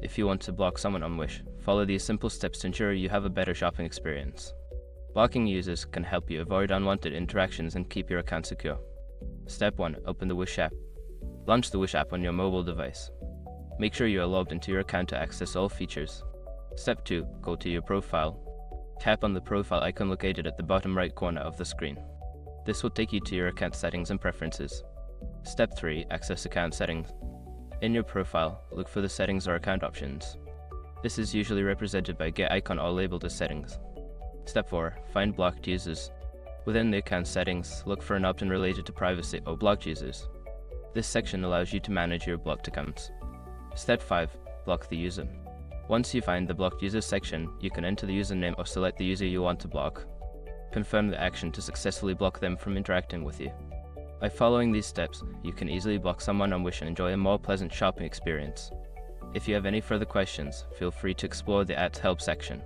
if you want to block someone on Wish, follow these simple steps to ensure you have a better shopping experience. Blocking users can help you avoid unwanted interactions and keep your account secure. Step 1. Open the Wish app. Launch the Wish app on your mobile device. Make sure you are logged into your account to access all features. Step 2. Go to your profile. Tap on the profile icon located at the bottom right corner of the screen. This will take you to your account settings and preferences. Step 3. Access account settings. In your profile, look for the settings or account options. This is usually represented by Get icon or labeled as settings. Step 4. Find blocked users. Within the account settings, look for an option related to privacy or blocked users. This section allows you to manage your blocked accounts. Step 5. Block the user. Once you find the blocked users section, you can enter the username or select the user you want to block. Confirm the action to successfully block them from interacting with you. By following these steps, you can easily block someone on Wish and enjoy a more pleasant shopping experience. If you have any further questions, feel free to explore the @help section.